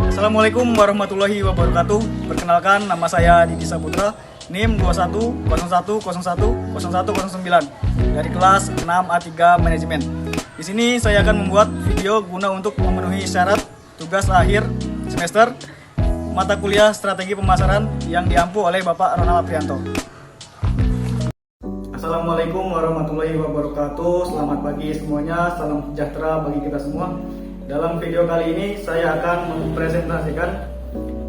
Assalamualaikum warahmatullahi wabarakatuh. Perkenalkan, nama saya Didi Saputra, NIM 2101010109 dari kelas 6A3 Manajemen. Di sini saya akan membuat video guna untuk memenuhi syarat tugas akhir semester mata kuliah Strategi Pemasaran yang diampu oleh Bapak Ronald Aprianto. Assalamualaikum warahmatullahi wabarakatuh. Selamat pagi semuanya, salam sejahtera bagi kita semua. Dalam video kali ini saya akan mempresentasikan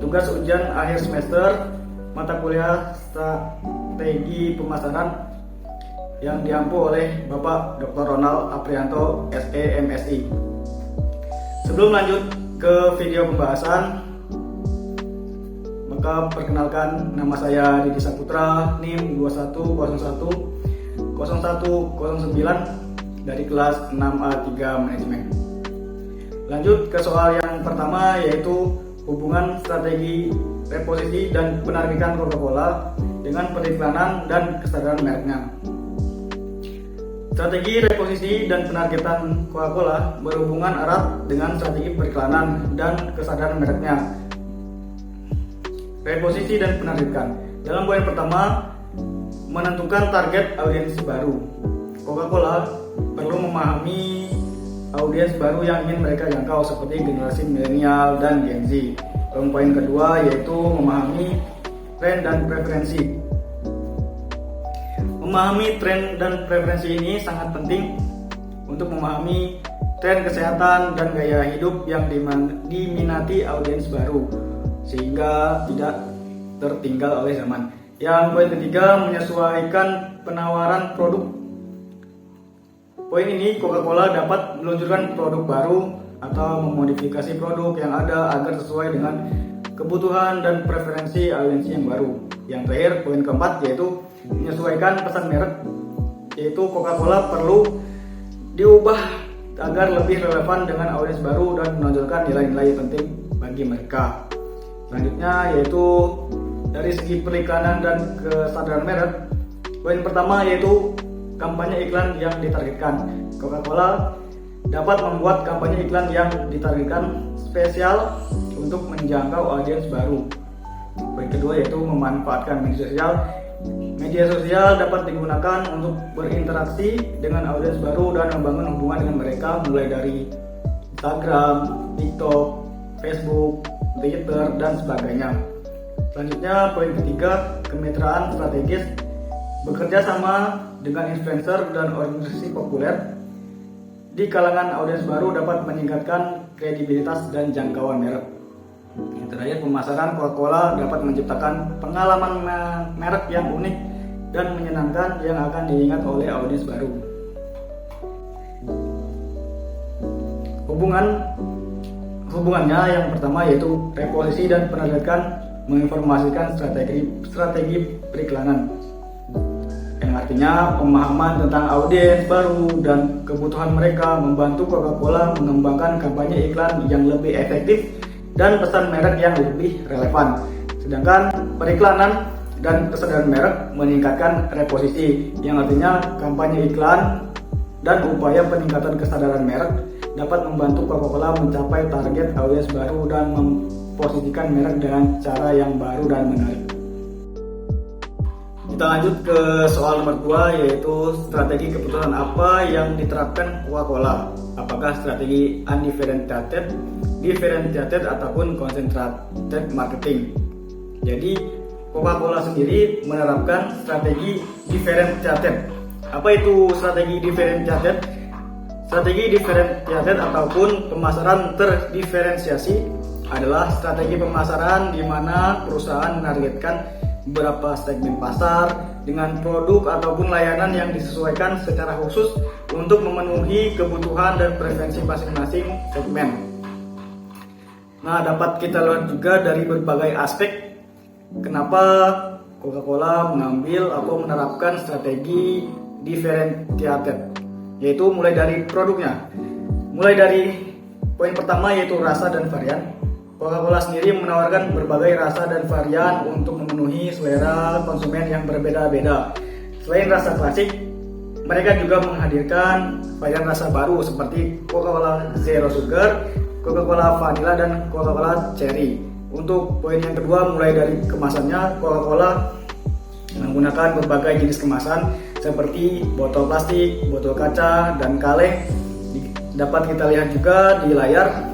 tugas ujian akhir semester mata kuliah Strategi Pemasaran yang diampu oleh Bapak Dr. Ronald Aprianto, SE MSI. Sebelum lanjut ke video pembahasan, maka perkenalkan, nama saya Didi Saputra, NIM 21010109 dari kelas 6A3 Manajemen. Lanjut ke soal yang pertama, yaitu hubungan strategi reposisi dan penargetan Coca-Cola dengan periklanan dan kesadaran mereknya. Strategi reposisi dan penargetan Coca-Cola berhubungan erat dengan strategi periklanan dan kesadaran mereknya. Reposisi dan penargetan. Dalam poin pertama, menentukan target audiens baru. Coca-Cola perlu memahami audiens baru yang ingin mereka jangkau seperti generasi milenial dan Gen Z. Dalam poin kedua, yaitu memahami tren dan preferensi. Memahami tren dan preferensi ini sangat penting untuk memahami tren kesehatan dan gaya hidup yang diminati audiens baru sehingga tidak tertinggal oleh zaman. Yang poin ketiga, menyesuaikan penawaran produk. Poin ini, Coca-Cola dapat meluncurkan produk baru atau memodifikasi produk yang ada agar sesuai dengan kebutuhan dan preferensi audiens yang baru. Yang terakhir, poin keempat, yaitu menyesuaikan pesan merek, yaitu Coca-Cola perlu diubah agar lebih relevan dengan audiens baru dan menonjolkan nilai-nilai penting bagi mereka. Selanjutnya, yaitu dari segi periklanan dan kesadaran merek. Poin pertama, yaitu kampanye iklan yang ditargetkan. Coca-Cola dapat membuat kampanye iklan yang ditargetkan spesial untuk menjangkau audiens baru. Poin kedua, yaitu memanfaatkan media sosial. Media sosial dapat digunakan untuk berinteraksi dengan audiens baru dan membangun hubungan dengan mereka, mulai dari Instagram, TikTok, Facebook, Twitter, dan sebagainya. Selanjutnya, poin ketiga, kemitraan strategis. Bekerja sama dengan influencer dan organisasi populer di kalangan audiens baru dapat meningkatkan kredibilitas dan jangkauan merek. Yang terakhir, pemasaran. Coca-Cola dapat menciptakan pengalaman merek yang unik dan menyenangkan yang akan diingat oleh audiens baru. Hubungannya yang pertama, yaitu reposisi dan penargetan menginformasikan strategi periklanan, yang artinya pemahaman tentang audiens baru dan kebutuhan mereka membantu Coca-Cola mengembangkan kampanye iklan yang lebih efektif dan pesan merek yang lebih relevan. Sedangkan periklanan dan kesadaran merek meningkatkan reposisi, yang artinya kampanye iklan dan upaya peningkatan kesadaran merek dapat membantu Coca-Cola mencapai target audiens baru dan memposisikan merek dengan cara yang baru dan menarik. Kita lanjut ke soal nomor 2, yaitu strategi keputusan apa yang diterapkan Coca-Cola. Apakah strategi undifferentiated, differentiated, ataupun concentrated marketing. Jadi Coca-Cola sendiri menerapkan strategi differentiated. Apa itu strategi differentiated? Strategi differentiated ataupun pemasaran terdiferensiasi adalah strategi pemasaran di mana perusahaan menargetkan beberapa segmen pasar dengan produk ataupun layanan yang disesuaikan secara khusus untuk memenuhi kebutuhan dan preferensi masing-masing segmen. Nah, dapat kita lihat juga dari berbagai aspek kenapa Coca-Cola mengambil atau menerapkan strategi differentiated, yaitu mulai dari produknya. Mulai dari poin pertama, yaitu rasa dan varian. Coca-Cola sendiri menawarkan berbagai rasa dan varian untuk memenuhi selera konsumen yang berbeda-beda. Selain rasa klasik, mereka juga menghadirkan varian rasa baru seperti Coca-Cola Zero Sugar, Coca-Cola Vanilla dan Coca-Cola Cherry. Untuk poin yang kedua, mulai dari kemasannya, Coca-Cola menggunakan berbagai jenis kemasan seperti botol plastik, botol kaca, dan kaleng. Dapat kita lihat juga di layar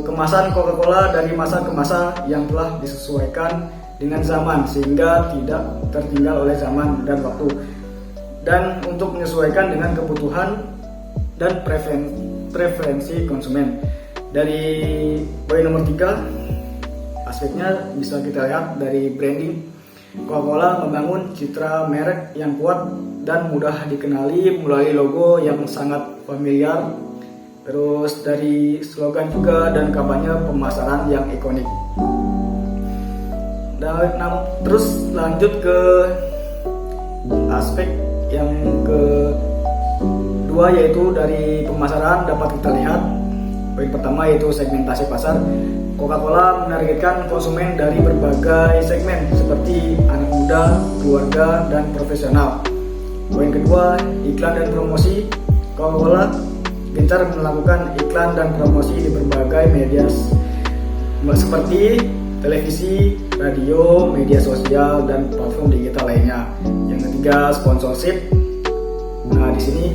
kemasan Coca-Cola dari masa ke masa yang telah disesuaikan dengan zaman sehingga tidak tertinggal oleh zaman dan waktu, dan untuk menyesuaikan dengan kebutuhan dan preferensi konsumen. Dari poin nomor 3, aspeknya bisa kita lihat dari branding. Coca-Cola membangun citra merek yang kuat dan mudah dikenali melalui logo yang sangat familiar, terus dari slogan juga dan kampanye pemasaran yang ikonik. Dan terus lanjut ke aspek yang kedua, yaitu dari pemasaran. Dapat kita lihat poin pertama yaitu segmentasi pasar. Coca-Cola menargetkan konsumen dari berbagai segmen seperti anak muda, keluarga, dan profesional. Poin kedua, iklan dan promosi. Coca-Cola gencar melakukan iklan dan promosi di berbagai media seperti televisi, radio, media sosial, dan platform digital lainnya. Yang ketiga, sponsorship. Nah, di sini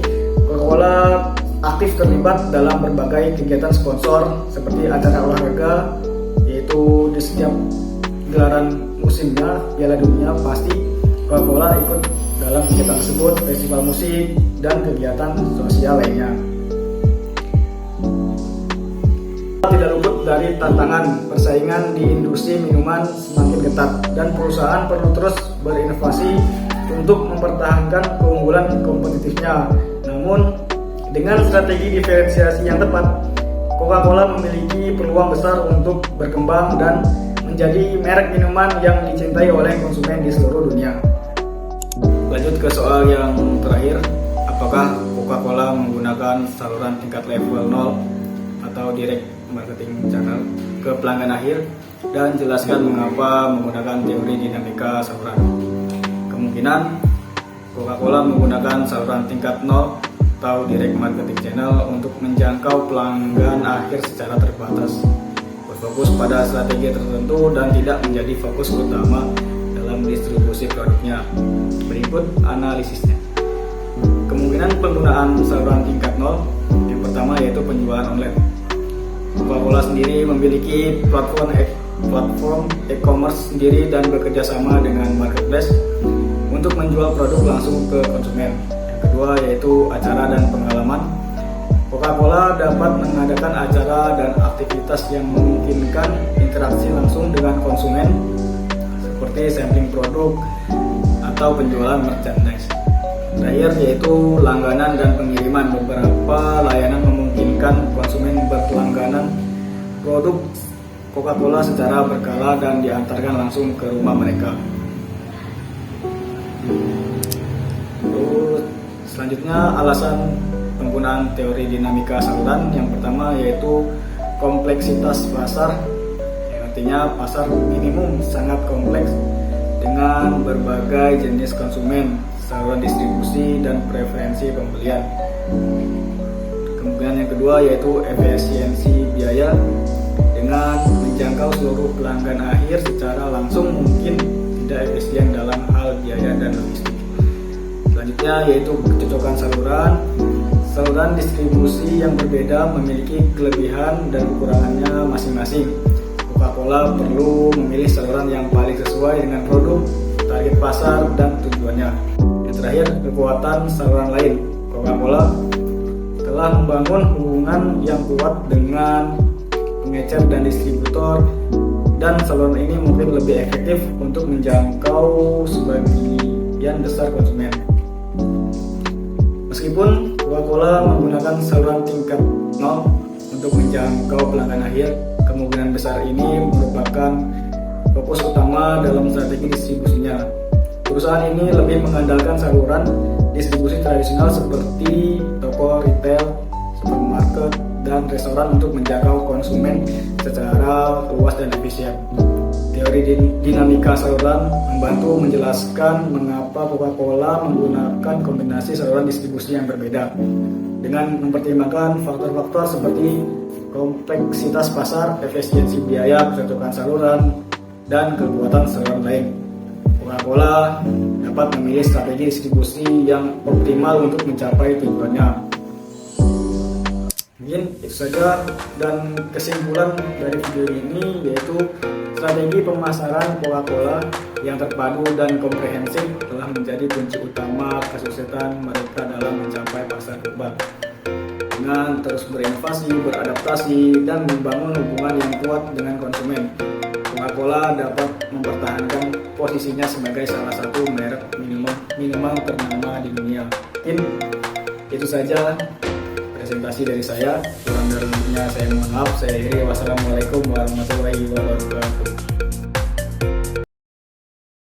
Coca-Cola aktif terlibat dalam berbagai kegiatan sponsor seperti acara olahraga, yaitu di setiap gelaran musimnya Piala Dunia pasti Coca-Cola ikut dalam kegiatan tersebut, festival musik, dan kegiatan sosial lainnya. Tidak luput dari tantangan persaingan di industri minuman semakin ketat, dan perusahaan perlu terus berinovasi untuk mempertahankan keunggulan kompetitifnya. Namun dengan strategi diferensiasi yang tepat, Coca-Cola memiliki peluang besar untuk berkembang dan menjadi merek minuman yang dicintai oleh konsumen di seluruh dunia. Lanjut ke soal yang terakhir, apakah Coca-Cola menggunakan saluran tingkat level 0 atau direct marketing channel ke pelanggan akhir, dan jelaskan mengapa menggunakan teori dinamika saluran. Kemungkinan Coca-Cola menggunakan saluran tingkat 0 atau direct marketing channel untuk menjangkau pelanggan akhir secara terbatas, berfokus pada strategi tertentu dan tidak menjadi fokus utama dalam distribusi produknya. Berikut analisisnya. Kemungkinan penggunaan saluran tingkat 0, yang pertama yaitu penjualan online. Coca-Cola sendiri memiliki platform e-commerce sendiri dan bekerja sama dengan marketplace untuk menjual produk langsung ke konsumen. Kedua yaitu acara dan pengalaman. Coca-Cola dapat mengadakan acara dan aktivitas yang memungkinkan interaksi langsung dengan konsumen seperti sampling produk atau penjualan merchandise. Terakhir yaitu langganan dan pengiriman. Beberapa layanan memungkinkan konsumen berlangganan produk Coca-Cola secara berkala dan diantarkan langsung ke rumah mereka. Selanjutnya, alasan penggunaan teori dinamika saluran. Yang pertama yaitu kompleksitas pasar, yang artinya pasar minimum sangat kompleks dengan berbagai jenis konsumen, saluran distribusi, dan preferensi pembelian. Kemudian yang kedua yaitu efisiensi biaya, dengan menjangkau seluruh pelanggan akhir secara langsung mungkin tidak efisien dalam hal biaya dan logistik. Selanjutnya yaitu kecocokan saluran. Saluran distribusi yang berbeda memiliki kelebihan dan kekurangannya masing-masing. Coca-Cola perlu memilih saluran yang paling sesuai dengan produk, target pasar, dan tujuannya. Yang terakhir, kekuatan saluran lain. Coca-Cola telah membangun hubungan yang kuat dengan pengecer dan distributor, dan saluran ini mungkin lebih efektif untuk menjangkau sebagian besar konsumen. Meskipun Coca-Cola menggunakan saluran tingkat 0 untuk menjangkau pelanggan akhir, kemungkinan besar ini merupakan fokus utama dalam strategi distribusinya. Perusahaan ini lebih mengandalkan saluran distribusi tradisional seperti toko retail, supermarket, dan restoran untuk menjangkau konsumen secara luas dan efisien. Teori dinamika saluran membantu menjelaskan mengapa Coca-Cola menggunakan kombinasi saluran distribusi yang berbeda dengan mempertimbangkan faktor-faktor seperti kompleksitas pasar, efisiensi biaya, kecocokan saluran, dan kekuatan saluran lain. Coca-Cola dapat memilih strategi distribusi yang optimal untuk mencapai tujuannya. Mungkin itu saja, dan kesimpulan dari video ini yaitu strategi pemasaran Coca-Cola yang terpadu dan komprehensif telah menjadi kunci utama kesuksesan mereka dalam mencapai pasar global. Dengan terus berinovasi, beradaptasi, dan membangun hubungan yang kuat dengan konsumen, Coca-Cola dapat mempertahankan posisinya sebagai salah satu merek minuman ternama di dunia. Mungkin itu saja presentasi dari saya. Kurang lebihnya saya mohon maaf. Saya akhiri. Wassalamualaikum warahmatullahi wabarakatuh.